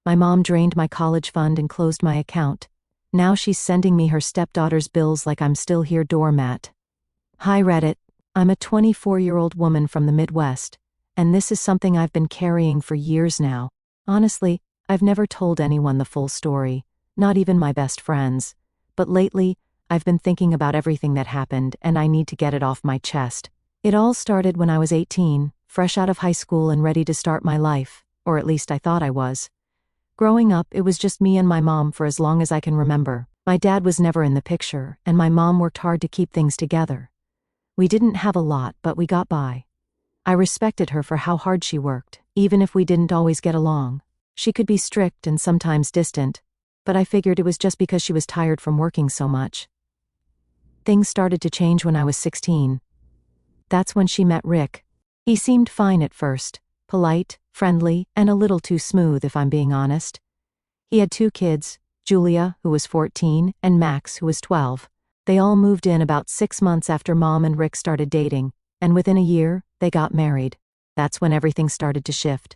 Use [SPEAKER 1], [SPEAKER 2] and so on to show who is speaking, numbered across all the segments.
[SPEAKER 1] My mom drained my college fund and closed my account. Now she's sending me her stepdaughter's bills like I'm still here. Doormat. Hi Reddit. I'm a 24-year-old woman from the Midwest, and this is something I've been carrying for years now. Honestly, I've never told anyone the full story, not even my best friends. But lately, I've been thinking about everything that happened, and I need to get it off my chest. It all started when I was 18, fresh out of high school and ready to start my life, or at least I thought I was. Growing up, it was just me and my mom for as long as I can remember. My dad was never in the picture, and my mom worked hard to keep things together. We didn't have a lot, but we got by. I respected her for how hard she worked, even if we didn't always get along. She could be strict and sometimes distant, but I figured it was just because she was tired from working so much. Things started to change when I was 16. That's when she met Rick. He seemed fine at first, polite, friendly, and a little too smooth if I'm being honest. He had 2 kids, Julia, who was 14, and Max, who was 12. They all moved in about 6 months after Mom and Rick started dating, and within a year, they got married. That's when everything started to shift.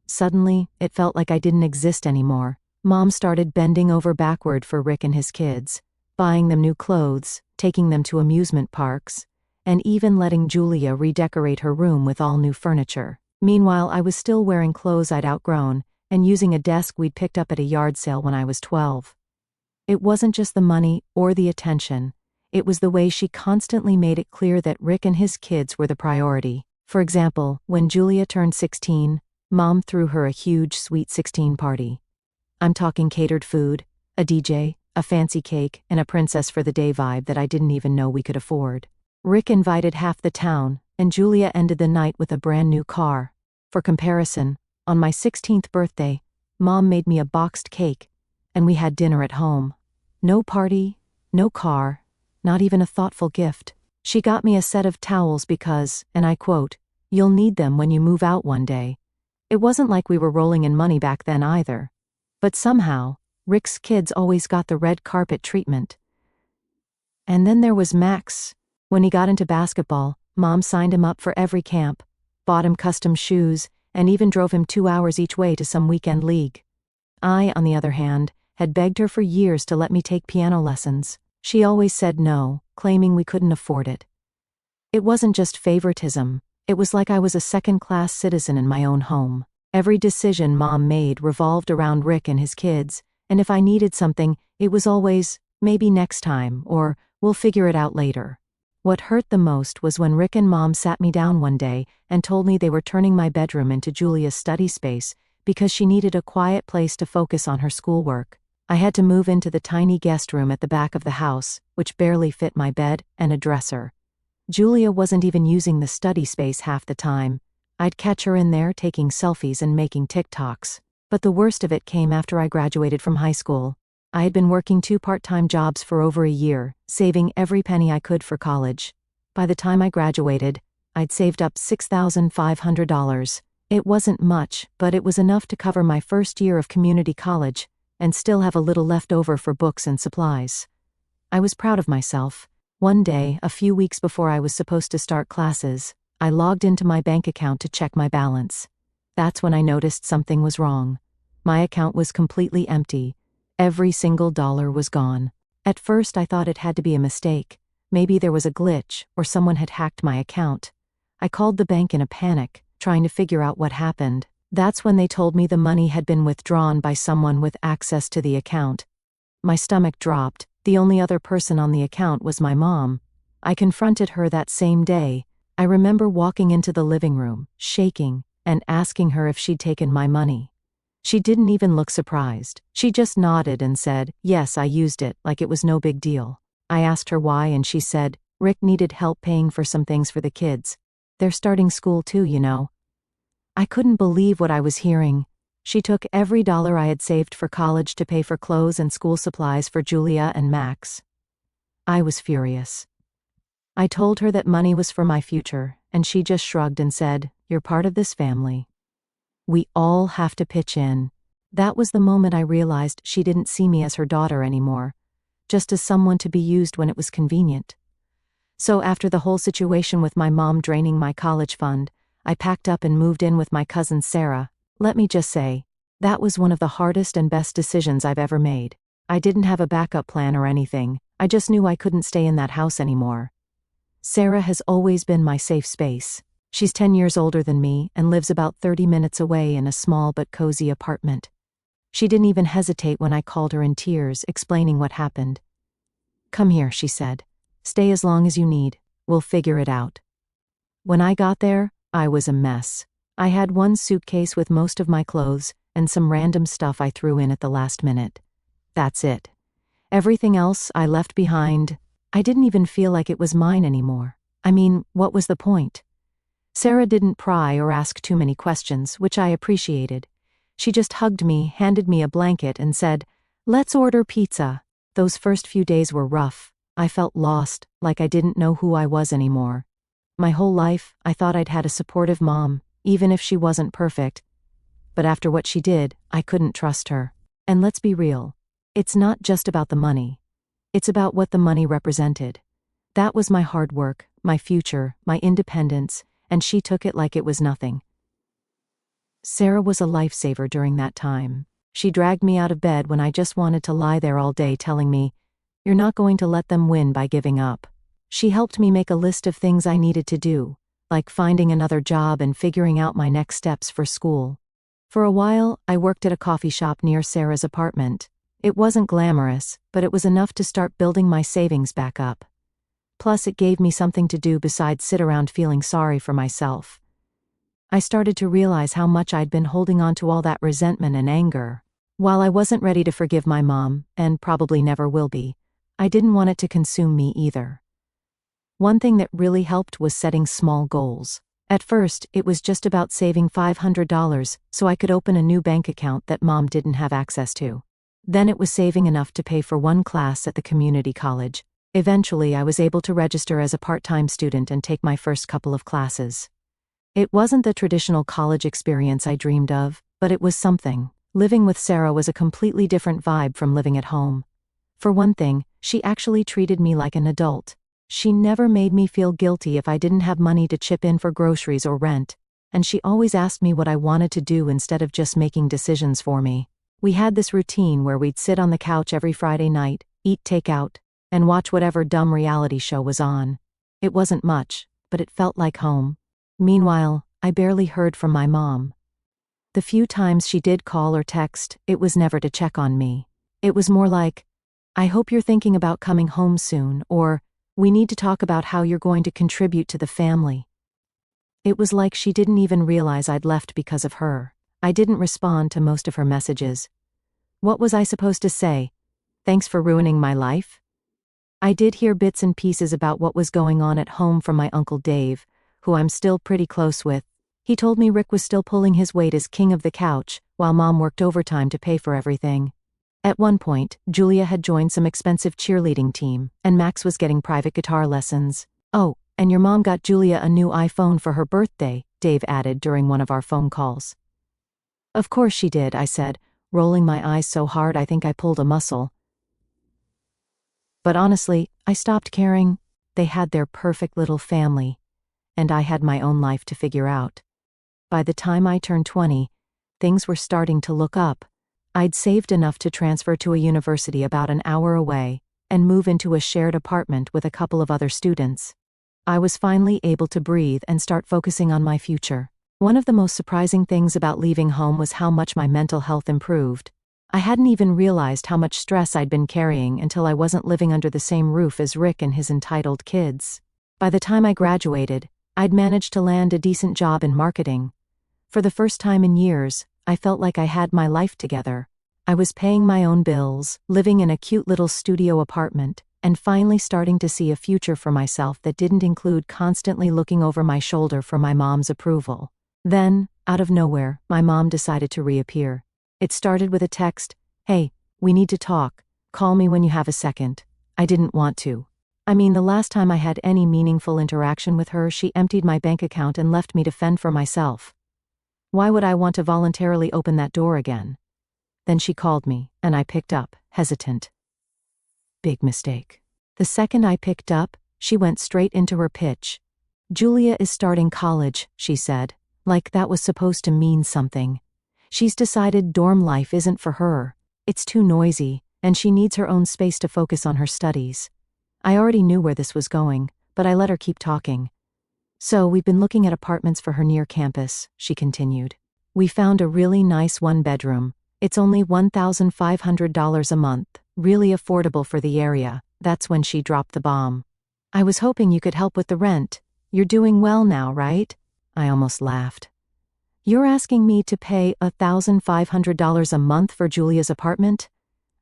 [SPEAKER 1] Suddenly, it felt like I didn't exist anymore. Mom started bending over backward for Rick and his kids, buying them new clothes, taking them to amusement parks, and even letting Julia redecorate her room with all new furniture. Meanwhile, I was still wearing clothes I'd outgrown, and using a desk we'd picked up at a yard sale when I was 12. It wasn't just the money or the attention. It was the way she constantly made it clear that Rick and his kids were the priority. For example, when Julia turned 16, Mom threw her a huge Sweet 16 party. I'm talking catered food, a DJ, a fancy cake, and a princess for the day vibe that I didn't even know we could afford. Rick invited half the town, and Julia ended the night with a brand new car. For comparison, on my 16th birthday, Mom made me a boxed cake, and we had dinner at home. No party, no car, not even a thoughtful gift. She got me a set of towels because, and I quote, "You'll need them when you move out one day." It wasn't like we were rolling in money back then either. But somehow, Rick's kids always got the red carpet treatment. And then there was Max. When he got into basketball, Mom signed him up for every camp, bought him custom shoes, and even drove him 2 hours each way to some weekend league. I, on the other hand, had begged her for years to let me take piano lessons. She always said no, claiming we couldn't afford it. It wasn't just favoritism, it was like I was a second-class citizen in my own home. Every decision Mom made revolved around Rick and his kids, and if I needed something, it was always, maybe next time, or we'll figure it out later. What hurt the most was when Rick and Mom sat me down one day and told me they were turning my bedroom into Julia's study space because she needed a quiet place to focus on her schoolwork. I had to move into the tiny guest room at the back of the house, which barely fit my bed and a dresser. Julia wasn't even using the study space half the time. I'd catch her in there taking selfies and making TikToks. But the worst of it came after I graduated from high school. I had been working 2 part-time jobs for over a year, saving every penny I could for college. By the time I graduated, I'd saved up $6,500. It wasn't much, but it was enough to cover my first year of community college, and still have a little left over for books and supplies. I was proud of myself. One day, a few weeks before I was supposed to start classes, I logged into my bank account to check my balance. That's when I noticed something was wrong. My account was completely empty. Every single dollar was gone. At first I thought it had to be a mistake. Maybe there was a glitch, or someone had hacked my account. I called the bank in a panic, trying to figure out what happened. That's when they told me the money had been withdrawn by someone with access to the account. My stomach dropped. The only other person on the account was my mom. I confronted her that same day. I remember walking into the living room, shaking, and asking her if she'd taken my money. She didn't even look surprised. She just nodded and said, "Yes, I used it," like it was no big deal. I asked her why and she said, "Rick needed help paying for some things for the kids. They're starting school too, you know." I couldn't believe what I was hearing. She took every dollar I had saved for college to pay for clothes and school supplies for Julia and Max. I was furious. I told her that money was for my future, and she just shrugged and said, "You're part of this family. We all have to pitch in." That was the moment I realized she didn't see me as her daughter anymore, just as someone to be used when it was convenient. So after the whole situation with my mom draining my college fund, I packed up and moved in with my cousin Sarah. Let me just say, That was one of the hardest and best decisions I've ever made. I didn't have a backup plan or anything, I just knew I couldn't stay in that house anymore. Sarah has always been my safe space. She's 10 years older than me and lives about 30 minutes away in a small but cozy apartment. She didn't even hesitate when I called her in tears, explaining what happened. "Come here," she said. "Stay as long as you need. We'll figure it out." When I got there, I was a mess. I had one suitcase with most of my clothes and some random stuff I threw in at the last minute. That's it. Everything else I left behind. I didn't even feel like it was mine anymore. I mean, what was the point? Sarah didn't pry or ask too many questions, which I appreciated. She just hugged me, handed me a blanket, and said, "Let's order pizza." Those first few days were rough. I felt lost, like I didn't know who I was anymore. My whole life, I thought I'd had a supportive mom, even if she wasn't perfect. But after what she did, I couldn't trust her. And let's be real. It's not just about the money. It's about what the money represented. That was my hard work, my future, my independence, and she took it like it was nothing. Sarah was a lifesaver during that time. She dragged me out of bed when I just wanted to lie there all day, telling me, "You're not going to let them win by giving up." She helped me make a list of things I needed to do, like finding another job and figuring out my next steps for school. For a while, I worked at a coffee shop near Sarah's apartment. It wasn't glamorous, but it was enough to start building my savings back up. Plus, it gave me something to do besides sit around feeling sorry for myself. I started to realize how much I'd been holding on to all that resentment and anger. While I wasn't ready to forgive my mom, and probably never will be, I didn't want it to consume me either. One thing that really helped was setting small goals. At first, it was just about saving $500 so I could open a new bank account that Mom didn't have access to. Then it was saving enough to pay for one class at the community college. Eventually, I was able to register as a part-time student and take my first couple of classes. It wasn't the traditional college experience I dreamed of, but it was something. Living with Sarah was a completely different vibe from living at home. For one thing, she actually treated me like an adult. She never made me feel guilty if I didn't have money to chip in for groceries or rent, and she always asked me what I wanted to do instead of just making decisions for me. We had this routine where we'd sit on the couch every Friday night, eat takeout, and watch whatever dumb reality show was on. It wasn't much, but it felt like home. Meanwhile, I barely heard from my mom. The few times she did call or text, it was never to check on me. It was more like, "I hope you're thinking about coming home soon," or, "We need to talk about how you're going to contribute to the family." It was like she didn't even realize I'd left because of her. I didn't respond to most of her messages. What was I supposed to say? "Thanks for ruining my life"? I did hear bits and pieces about what was going on at home from my Uncle Dave, who I'm still pretty close with. He told me Rick was still pulling his weight as king of the couch, while Mom worked overtime to pay for everything. At one point, Julia had joined some expensive cheerleading team, and Max was getting private guitar lessons. "Oh, and your mom got Julia a new iPhone for her birthday," Dave added during one of our phone calls. "Of course she did," I said, rolling my eyes so hard I think I pulled a muscle. But honestly, I stopped caring. They had their perfect little family, and I had my own life to figure out. By the time I turned 20, things were starting to look up. I'd saved enough to transfer to a university about an hour away and move into a shared apartment with a couple of other students. I was finally able to breathe and start focusing on my future. One of the most surprising things about leaving home was how much my mental health improved. I hadn't even realized how much stress I'd been carrying until I wasn't living under the same roof as Rick and his entitled kids. By the time I graduated, I'd managed to land a decent job in marketing. For the first time in years, I felt like I had my life together. I was paying my own bills, living in a cute little studio apartment, and finally starting to see a future for myself that didn't include constantly looking over my shoulder for my mom's approval. Then, out of nowhere, my mom decided to reappear. It started with a text, "Hey, we need to talk. Call me when you have a second." I didn't want to. I mean, the last time I had any meaningful interaction with her, she emptied my bank account and left me to fend for myself. Why would I want to voluntarily open that door again? Then she called me, and I picked up, hesitant. Big mistake. The second I picked up, she went straight into her pitch. "Julia is starting college," she said, like that was supposed to mean something. She's decided dorm life isn't for her. It's too noisy, and she needs her own space to focus on her studies. I already knew where this was going, but I let her keep talking. So we've been looking at apartments for her near campus, she continued. We found a really nice one-bedroom. It's only $1,500 a month, really affordable for the area. That's when she dropped the bomb. I was hoping you could help with the rent. You're doing well now, right? I almost laughed. You're asking me to pay $1,500 a month for Julia's apartment?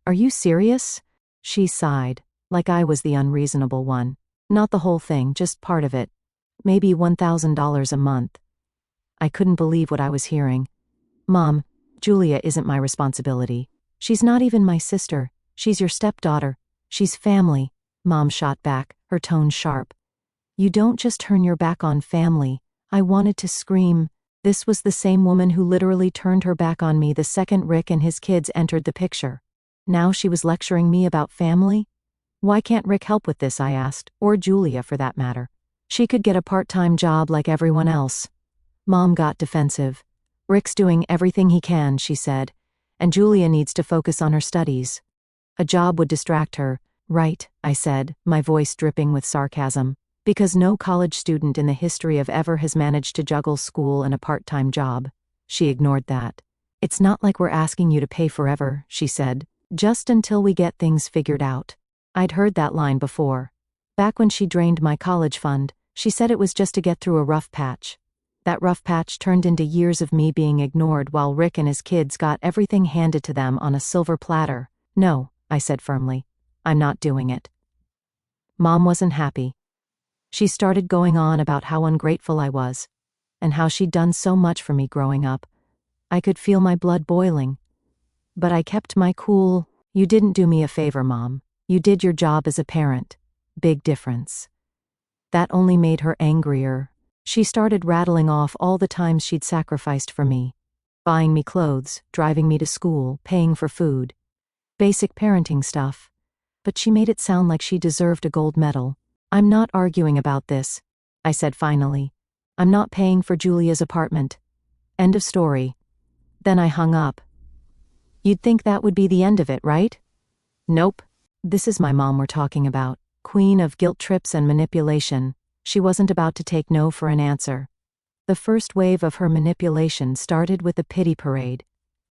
[SPEAKER 1] Are you serious? She sighed, like I was the unreasonable one. Not the whole thing, just part of it. Maybe $1,000 a month. I couldn't believe what I was hearing. Mom, Julia isn't my responsibility. She's not even my sister. She's your stepdaughter. She's family, Mom shot back, her tone sharp. You don't just turn your back on family. I wanted to scream. This was the same woman who literally turned her back on me the second Rick and his kids entered the picture. Now she was lecturing me about family? Why can't Rick help with this, I asked, or Julia for that matter. She could get a part-time job like everyone else. Mom got defensive. Rick's doing everything he can, she said, and Julia needs to focus on her studies. A job would distract her, right, I said, my voice dripping with sarcasm, because no college student in the history of ever has managed to juggle school and a part-time job. She ignored that. It's not like we're asking you to pay forever, she said, just until we get things figured out. I'd heard that line before. Back when she drained my college fund, she said it was just to get through a rough patch. That rough patch turned into years of me being ignored while Rick and his kids got everything handed to them on a silver platter. No, I said firmly. I'm not doing it. Mom wasn't happy. She started going on about how ungrateful I was, and how she'd done so much for me growing up. I could feel my blood boiling. But I kept my cool. You didn't do me a favor, Mom. You did your job as a parent. Big difference. That only made her angrier. She started rattling off all the times she'd sacrificed for me. Buying me clothes, driving me to school, paying for food. Basic parenting stuff. But she made it sound like she deserved a gold medal. I'm not arguing about this, I said finally. I'm not paying for Julia's apartment. End of story. Then I hung up. You'd think that would be the end of it, right? Nope. This is my mom we're talking about. Queen of guilt trips and manipulation. She wasn't about to take no for an answer. The first wave of her manipulation started with a pity parade.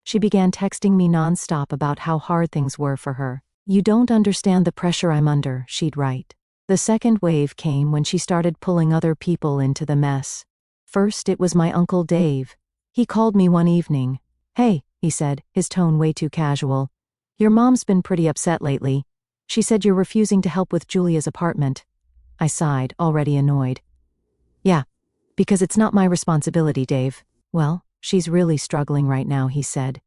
[SPEAKER 1] She began texting me nonstop about how hard things were for her. You don't understand the pressure I'm under, she'd write. The second wave came when she started pulling other people into the mess. First it was my Uncle Dave. He called me one evening. Hey, he said, his tone way too casual. Your mom's been pretty upset lately. She said you're refusing to help with Julia's apartment. I sighed, already annoyed. Yeah, because it's not my responsibility, Dave. Well, she's really struggling right now, he said.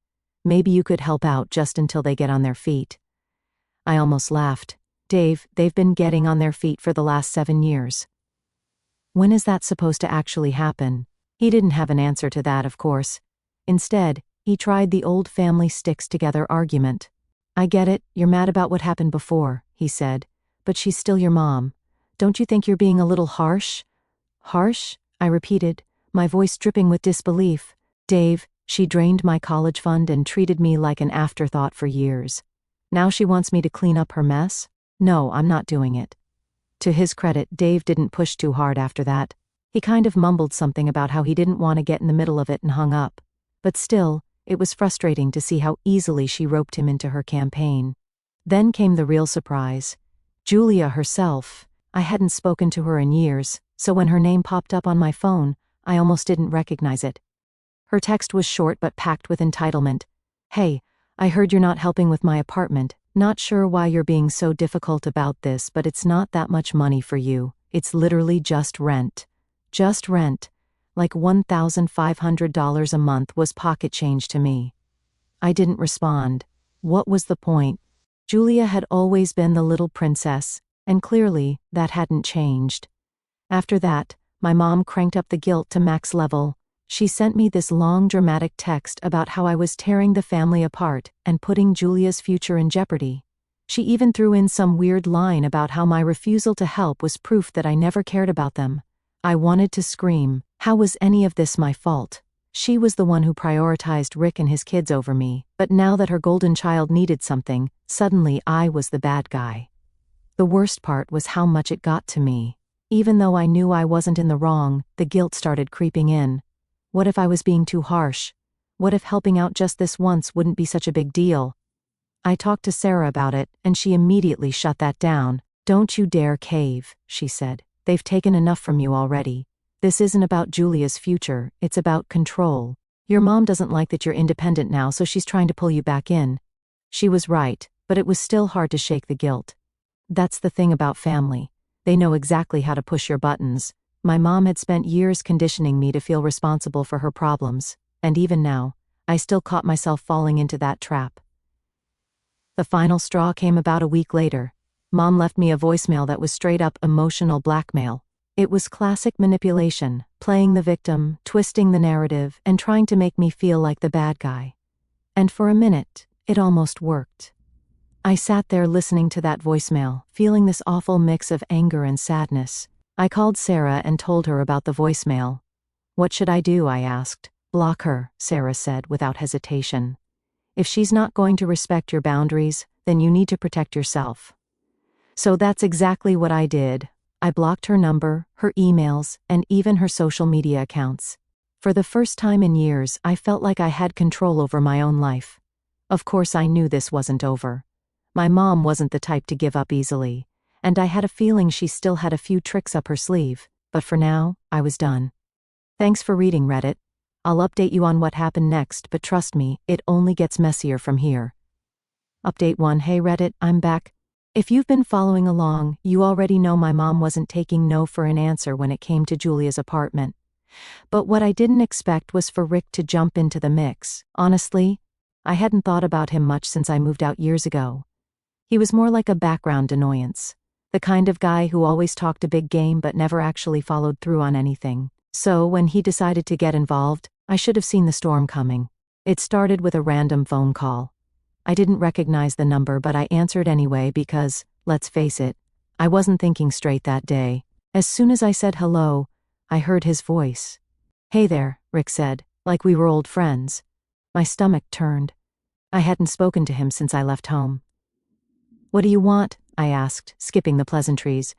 [SPEAKER 1] Maybe you could help out just until they get on their feet. I almost laughed. Dave, they've been getting on their feet for the last 7 years. When is that supposed to actually happen? He didn't have an answer to that, of course. Instead, he tried the old family sticks together argument. I get it, you're mad about what happened before, he said, but she's still your mom. Don't you think you're being a little harsh? Harsh? I repeated, my voice dripping with disbelief. Dave, she drained my college fund and treated me like an afterthought for years. Now she wants me to clean up her mess? No, I'm not doing it. To his credit, Dave didn't push too hard after that. He kind of mumbled something about how he didn't want to get in the middle of it and hung up. But still, it was frustrating to see how easily she roped him into her campaign. Then came the real surprise. Julia herself. I hadn't spoken to her in years, so when her name popped up on my phone, I almost didn't recognize it. Her text was short but packed with entitlement. Hey, I heard you're not helping with my apartment. Not sure why you're being so difficult about this, but it's not that much money for you. It's literally just rent. Just rent. Like $1,500 a month was pocket change to me. I didn't respond. What was the point? Julia had always been the little princess, and clearly, that hadn't changed. After that, my mom cranked up the guilt to max level. She sent me this long dramatic text about how I was tearing the family apart and putting Julia's future in jeopardy. She even threw in some weird line about how my refusal to help was proof that I never cared about them. I wanted to scream. How was any of this my fault? She was the one who prioritized Rick and his kids over me, but now that her golden child needed something, suddenly I was the bad guy. The worst part was how much it got to me. Even though I knew I wasn't in the wrong, the guilt started creeping in. What if I was being too harsh? What if helping out just this once wouldn't be such a big deal? I talked to Sarah about it, and she immediately shut that down. "Don't you dare cave," she said. "They've taken enough from you already. This isn't about Julia's future, it's about control. Your mom doesn't like that you're independent now, so she's trying to pull you back in." She was right, but it was still hard to shake the guilt. That's the thing about family. They know exactly how to push your buttons. My mom had spent years conditioning me to feel responsible for her problems, and even now, I still caught myself falling into that trap. The final straw came about a week later. Mom left me a voicemail that was straight-up emotional blackmail. It was classic manipulation, playing the victim, twisting the narrative, and trying to make me feel like the bad guy. And for a minute, it almost worked. I sat there listening to that voicemail, feeling this awful mix of anger and sadness. I called Sarah and told her about the voicemail. "What should I do?" I asked. "Block her," Sarah said without hesitation. "If she's not going to respect your boundaries, then you need to protect yourself." So that's exactly what I did. I blocked her number, her emails, and even her social media accounts. For the first time in years, I felt like I had control over my own life. Of course, I knew this wasn't over. My mom wasn't the type to give up easily, and I had a feeling she still had a few tricks up her sleeve, but for now, I was done. Thanks for reading, Reddit. I'll update you on what happened next, but trust me, it only gets messier from here. Update 1. Hey Reddit, I'm back. If you've been following along, you already know my mom wasn't taking no for an answer when it came to Julia's apartment. But what I didn't expect was for Rick to jump into the mix. Honestly, I hadn't thought about him much since I moved out years ago. He was more like a background annoyance. The kind of guy who always talked a big game but never actually followed through on anything. So when he decided to get involved, I should have seen the storm coming. It started with a random phone call. I didn't recognize the number, but I answered anyway because, let's face it, I wasn't thinking straight that day. As soon as I said hello, I heard his voice. "Hey there," Rick said, like we were old friends. My stomach turned. I hadn't spoken to him since I left home. "What do you want?" I asked, skipping the pleasantries.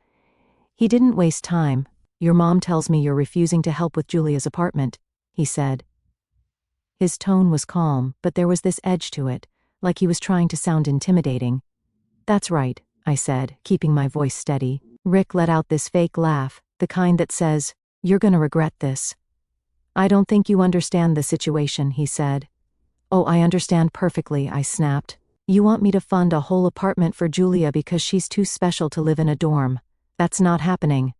[SPEAKER 1] He didn't waste time. "Your mom tells me you're refusing to help with Julia's apartment," he said. His tone was calm, but there was this edge to it, like he was trying to sound intimidating. "That's right," I said, keeping my voice steady. Rick let out this fake laugh, the kind that says, "You're gonna regret this." "I don't think you understand the situation," he said. "Oh, I understand perfectly," I snapped. "You want me to fund a whole apartment for Julia because she's too special to live in a dorm. That's not happening."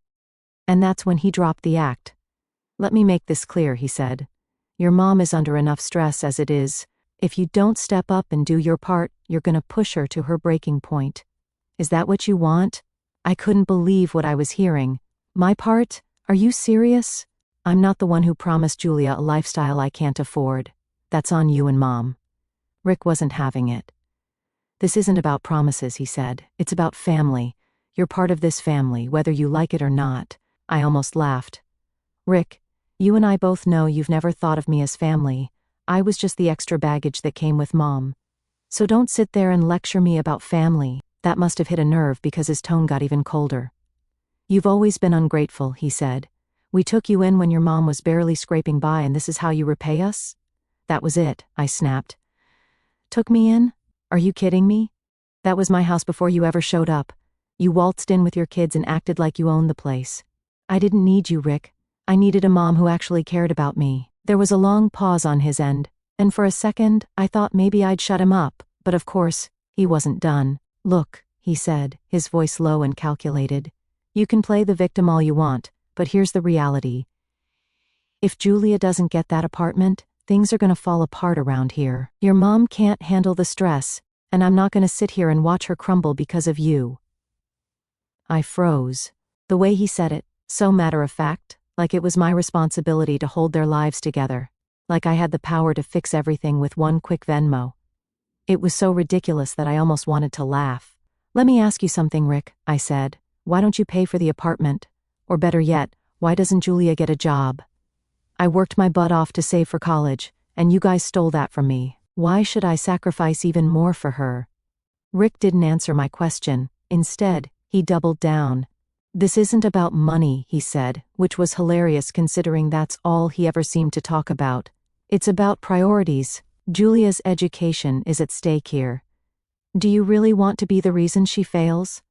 [SPEAKER 1] And that's when he dropped the act. "Let me make this clear," he said. "Your mom is under enough stress as it is. If you don't step up and do your part, you're gonna push her to her breaking point." "Is that what you want?" I couldn't believe what I was hearing. "My part? Are you serious? I'm not the one who promised Julia a lifestyle I can't afford. That's on you and Mom." Rick wasn't having it. "This isn't about promises," he said. "It's about family. You're part of this family, whether you like it or not." I almost laughed. "Rick, you and I both know you've never thought of me as family. I was just the extra baggage that came with Mom. So don't sit there and lecture me about family." That must have hit a nerve because his tone got even colder. "You've always been ungrateful," he said. "We took you in when your mom was barely scraping by, and this is how you repay us?" "That was it," I snapped. "Took me in? Are you kidding me? That was my house before you ever showed up. You waltzed in with your kids and acted like you owned the place. I didn't need you, Rick. I needed a mom who actually cared about me." There was a long pause on his end, and for a second, I thought maybe I'd shut him up, but of course, he wasn't done. "Look," he said, his voice low and calculated. "You can play the victim all you want, but here's the reality. If Julia doesn't get that apartment, things are gonna fall apart around here. Your mom can't handle the stress, and I'm not gonna sit here and watch her crumble because of you." I froze. The way he said it, so matter-of-fact, like it was my responsibility to hold their lives together, like I had the power to fix everything with one quick Venmo. It was so ridiculous that I almost wanted to laugh. "Let me ask you something, Rick," I said. "Why don't you pay for the apartment? Or better yet, why doesn't Julia get a job?" I worked my butt off to save for college, and you guys stole that from me. Why should I sacrifice even more for her?" Rick didn't answer my question. Instead, he doubled down. "This isn't about money," he said, which was hilarious considering that's all he ever seemed to talk about. "It's about priorities. Julia's education is at stake here. Do you really want to be the reason she fails?"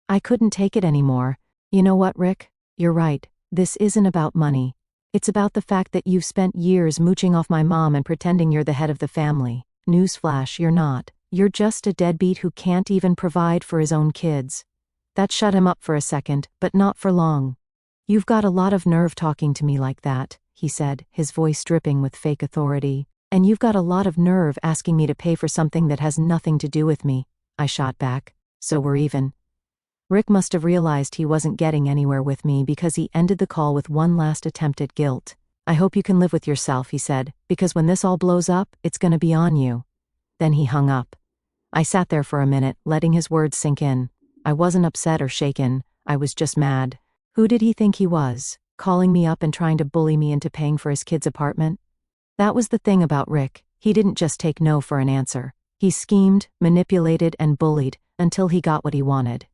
[SPEAKER 1] I couldn't take it anymore. "You know what, Rick? You're right. This isn't about money. It's about the fact that you've spent years mooching off my mom and pretending you're the head of the family. Newsflash, you're not. You're just a deadbeat who can't even provide for his own kids." That shut him up for a second, but not for long. "You've got a lot of nerve talking to me like that," he said, his voice dripping with fake authority. "And you've got a lot of nerve asking me to pay for something that has nothing to do with me," I shot back. "So we're even." Rick must have realized he wasn't getting anywhere with me because he ended the call with one last attempt at guilt. "I hope you can live with yourself," he said, "because when this all blows up, it's gonna be on you." Then he hung up. I sat there for a minute, letting his words sink in. I wasn't upset or shaken, I was just mad. Who did he think he was, calling me up and trying to bully me into paying for his kid's apartment? That was the thing about Rick, he didn't just take no for an answer. He schemed, manipulated, and bullied, until he got what he wanted.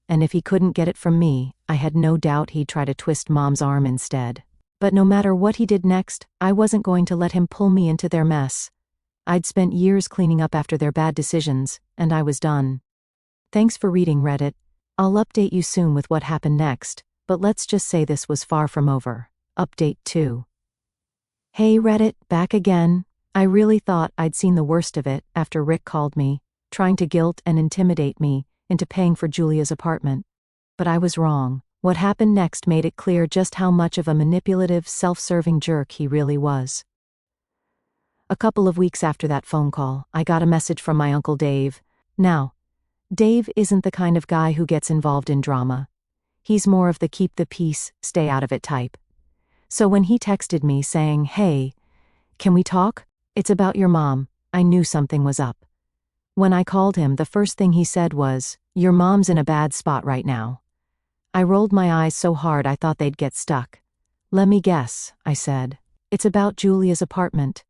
[SPEAKER 1] And if he couldn't get it from me, I had no doubt he'd try to twist Mom's arm instead. But no matter what he did next, I wasn't going to let him pull me into their mess. I'd spent years cleaning up after their bad decisions, and I was done. Thanks for reading, Reddit. I'll update you soon with what happened next, but let's just say this was far from over. Update 2. Hey Reddit, back again. I really thought I'd seen the worst of it after Rick called me, trying to guilt and intimidate me into paying for Julia's apartment. But I was wrong. What happened next made it clear just how much of a manipulative, self-serving jerk he really was. A couple of weeks after that phone call, I got a message from my Uncle Dave. Now, Dave isn't the kind of guy who gets involved in drama. He's more of the keep the peace, stay out of it type. So when he texted me saying, "Hey, can we talk? It's about your mom," I knew something was up. When I called him, the first thing he said was, "Your mom's in a bad spot right now." I rolled my eyes so hard I thought they'd get stuck. "Let me guess," I said. "It's about Julia's apartment."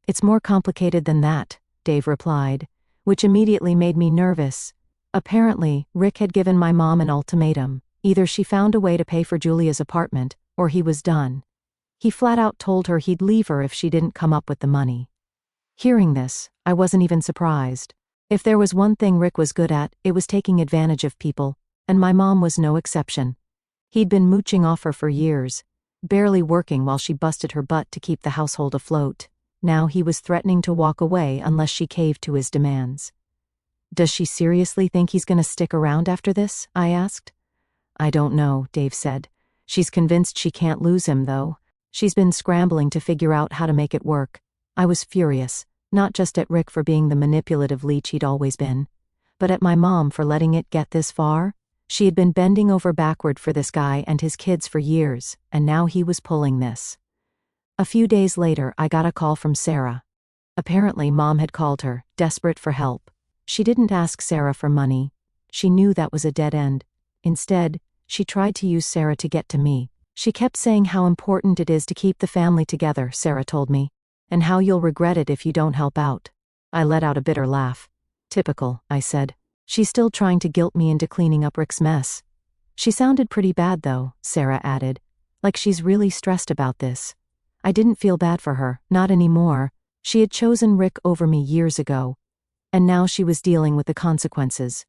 [SPEAKER 1] "It's more complicated than that," Dave replied, which immediately made me nervous. Apparently, Rick had given my mom an ultimatum. Either she found a way to pay for Julia's apartment, or he was done. He flat out told her he'd leave her if she didn't come up with the money. Hearing this, I wasn't even surprised. If there was one thing Rick was good at, it was taking advantage of people, and my mom was no exception. He'd been mooching off her for years, barely working while she busted her butt to keep the household afloat. Now he was threatening to walk away unless she caved to his demands. "Does she seriously think he's gonna stick around after this?" I asked. "I don't know," Dave said. "She's convinced she can't lose him, though. She's been scrambling to figure out how to make it work." I was furious, not just at Rick for being the manipulative leech he'd always been, but at my mom for letting it get this far. She had been bending over backward for this guy and his kids for years, and now he was pulling this. A few days later, I got a call from Sarah. Apparently, Mom had called her, desperate for help. She didn't ask Sarah for money. She knew that was a dead end. Instead, she tried to use Sarah to get to me. She kept saying how important it is to keep the family together, Sarah told me, and how you'll regret it if you don't help out. I let out a bitter laugh. "Typical," I said. "She's still trying to guilt me into cleaning up Rick's mess." "She sounded pretty bad though," Sarah added. "Like she's really stressed about this." I didn't feel bad for her, not anymore. She had chosen Rick over me years ago, and now she was dealing with the consequences.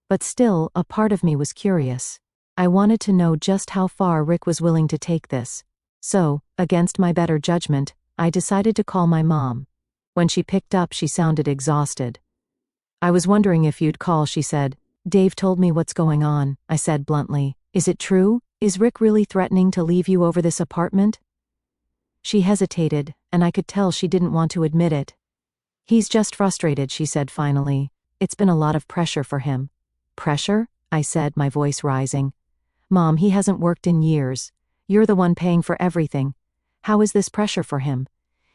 [SPEAKER 1] But still, a part of me was curious. I wanted to know just how far Rick was willing to take this. So, against my better judgment, I decided to call my mom. When she picked up, she sounded exhausted. "I was wondering if you'd call," she said. "Dave told me what's going on," I said bluntly. "Is it true? Is Rick really threatening to leave you over this apartment?" She hesitated, and I could tell she didn't want to admit it. "He's just frustrated," she said finally. "It's been a lot of pressure for him." "Pressure?" I said, my voice rising. "Mom, he hasn't worked in years. You're the one paying for everything. How is this pressure for him?"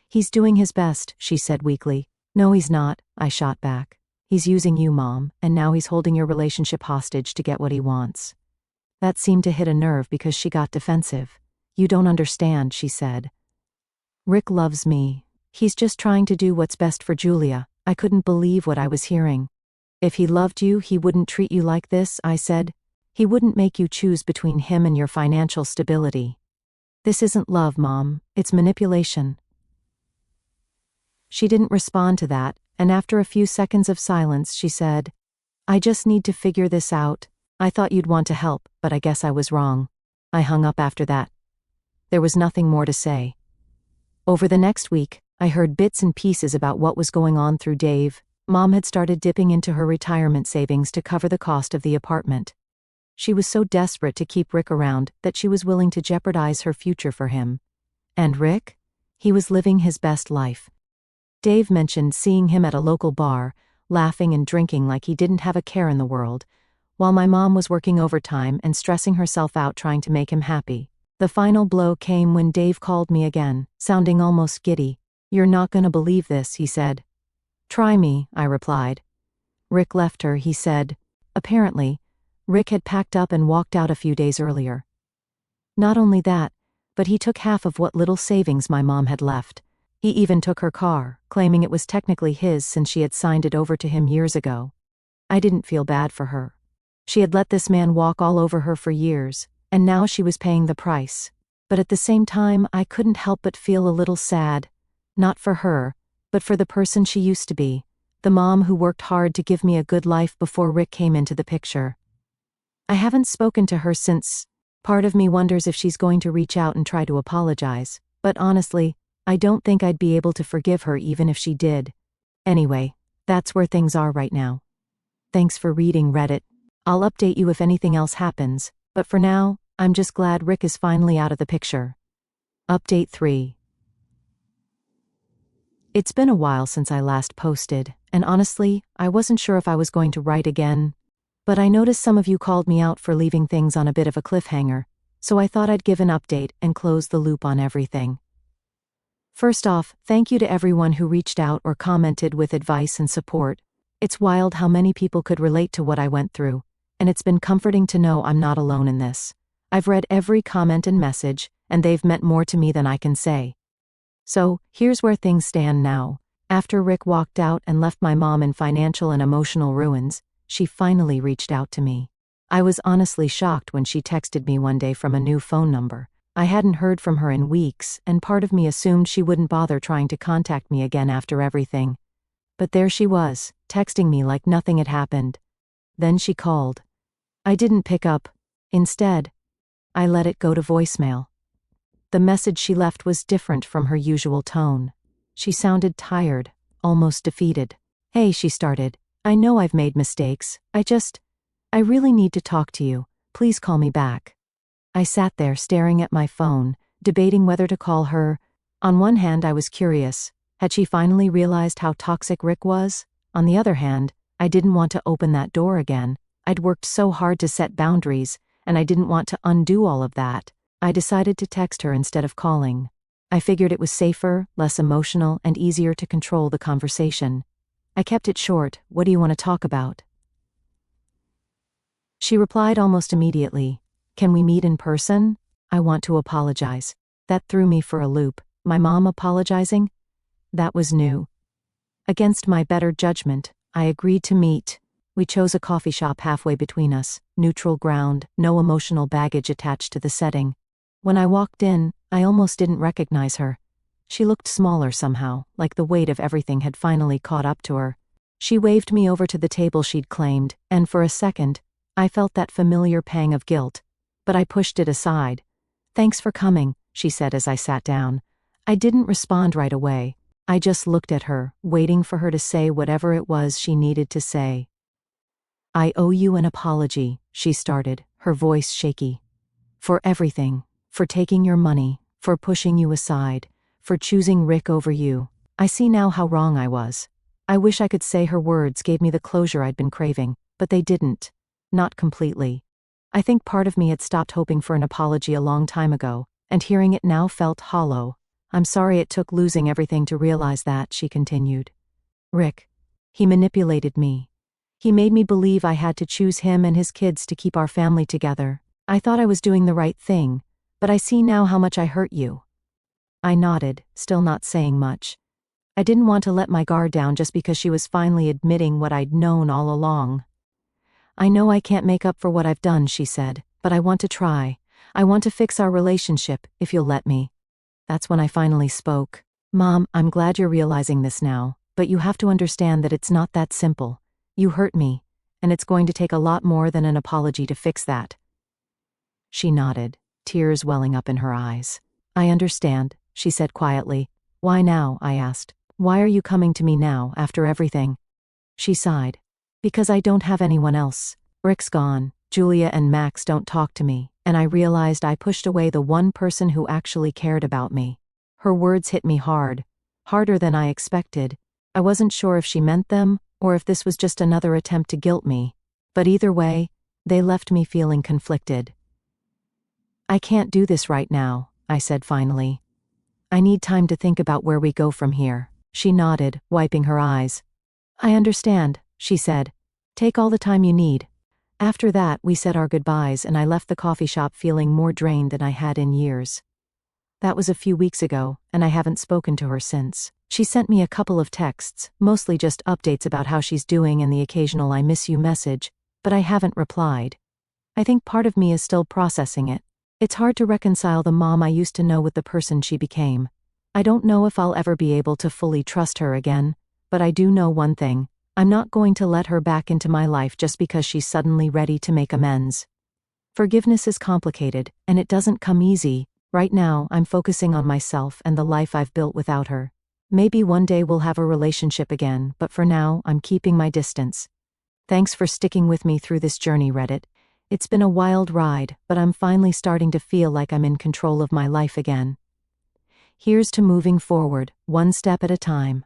[SPEAKER 1] "He's doing his best," she said weakly. "No, he's not," I shot back. "He's using you, Mom, and now he's holding your relationship hostage to get what he wants." That seemed to hit a nerve because she got defensive. "You don't understand," she said. "Rick loves me. He's just trying to do what's best for Julia." I couldn't believe what I was hearing. "If he loved you, he wouldn't treat you like this," I said. "He wouldn't make you choose between him and your financial stability." "This isn't love, Mom. It's manipulation." She didn't respond to that, and after a few seconds of silence, she said, "I just need to figure this out. I thought you'd want to help, but I guess I was wrong." I hung up after that. There was nothing more to say. Over the next week, I heard bits and pieces about what was going on through Dave. Mom had started dipping into her retirement savings to cover the cost of the apartment. She was so desperate to keep Rick around that she was willing to jeopardize her future for him. And Rick? He was living his best life. Dave mentioned seeing him at a local bar, laughing and drinking like he didn't have a care in the world, while my mom was working overtime and stressing herself out trying to make him happy. The final blow came when Dave called me again, sounding almost giddy. "You're not gonna believe this," he said. "Try me," I replied. "Rick left her," he said. Apparently, Rick had packed up and walked out a few days earlier. Not only that, but he took half of what little savings my mom had left. He even took her car, claiming it was technically his since she had signed it over to him years ago. I didn't feel bad for her. She had let this man walk all over her for years, and now she was paying the price. But at the same time, I couldn't help but feel a little sad. Not for her, but for the person she used to be, the mom who worked hard to give me a good life before Rick came into the picture. I haven't spoken to her since. Part of me wonders if she's going to reach out and try to apologize, but honestly, I don't think I'd be able to forgive her even if she did. Anyway, that's where things are right now. Thanks for reading, Reddit. I'll update you if anything else happens, but for now, I'm just glad Rick is finally out of the picture. Update 3. It's been a while since I last posted, and honestly, I wasn't sure if I was going to write again. But I noticed some of you called me out for leaving things on a bit of a cliffhanger, so I thought I'd give an update and close the loop on everything. First off, thank you to everyone who reached out or commented with advice and support. It's wild how many people could relate to what I went through, and it's been comforting to know I'm not alone in this. I've read every comment and message, and they've meant more to me than I can say. So, here's where things stand now. After Rick walked out and left my mom in financial and emotional ruins, she finally reached out to me. I was honestly shocked when she texted me one day from a new phone number. I hadn't heard from her in weeks, and part of me assumed she wouldn't bother trying to contact me again after everything. But there she was, texting me like nothing had happened. Then she called. I didn't pick up. Instead, I let it go to voicemail. The message she left was different from her usual tone. She sounded tired, almost defeated. "Hey," she started. "I know I've made mistakes. I really need to talk to you. Please call me back." I sat there staring at my phone, debating whether to call her. On one hand, I was curious. Had she finally realized how toxic Rick was? On the other hand, I didn't want to open that door again. I'd worked so hard to set boundaries, and I didn't want to undo all of that. I decided to text her instead of calling. I figured it was safer, less emotional, and easier to control the conversation. I kept it short. "What do you want to talk about?" She replied almost immediately. "Can we meet in person? I want to apologize." That threw me for a loop. My mom apologizing? That was new. Against my better judgment, I agreed to meet. We chose a coffee shop halfway between us, neutral ground, no emotional baggage attached to the setting. When I walked in, I almost didn't recognize her. She looked smaller somehow, like the weight of everything had finally caught up to her. She waved me over to the table she'd claimed, and for a second, I felt that familiar pang of guilt. But I pushed it aside. "Thanks for coming," she said as I sat down. I didn't respond right away. I just looked at her, waiting for her to say whatever it was she needed to say. "I owe you an apology," she started, her voice shaky. "For everything. For taking your money, for pushing you aside, for choosing Rick over you. I see now how wrong I was." I wish I could say her words gave me the closure I'd been craving, but they didn't. Not completely. I think part of me had stopped hoping for an apology a long time ago, and hearing it now felt hollow. "I'm sorry it took losing everything to realize that," she continued. "Rick. He manipulated me. He made me believe I had to choose him and his kids to keep our family together. I thought I was doing the right thing, But I see now how much I hurt you. I nodded, still not saying much. I didn't want to let my guard down just because she was finally admitting what I'd known all along. I know I can't make up for what I've done, she said, but I want to try. I want to fix our relationship, if you'll let me. That's when I finally spoke. Mom, I'm glad you're realizing this now, but you have to understand that it's not that simple. You hurt me, and it's going to take a lot more than an apology to fix that. She nodded, tears welling up in her eyes. I understand, she said quietly. Why now? I asked. Why are you coming to me now, after everything? She sighed. Because I don't have anyone else. Rick's gone, Julia and Max don't talk to me, and I realized I pushed away the one person who actually cared about me. Her words hit me hard, harder than I expected. I wasn't sure if she meant them, or if this was just another attempt to guilt me, but either way, they left me feeling conflicted. I can't do this right now, I said finally. I need time to think about where we go from here. She nodded, wiping her eyes. I understand, she said. Take all the time you need. After that, we said our goodbyes and I left the coffee shop feeling more drained than I had in years. That was a few weeks ago, and I haven't spoken to her since. She sent me a couple of texts, mostly just updates about how she's doing and the occasional I miss you message, but I haven't replied. I think part of me is still processing it. It's hard to reconcile the mom I used to know with the person she became. I don't know if I'll ever be able to fully trust her again, but I do know one thing. I'm not going to let her back into my life just because she's suddenly ready to make amends. Forgiveness is complicated, and it doesn't come easy. Right now, I'm focusing on myself and the life I've built without her. Maybe one day we'll have a relationship again, but for now, I'm keeping my distance. Thanks for sticking with me through this journey, Reddit. It's been a wild ride, but I'm finally starting to feel like I'm in control of my life again. Here's to moving forward, one step at a time.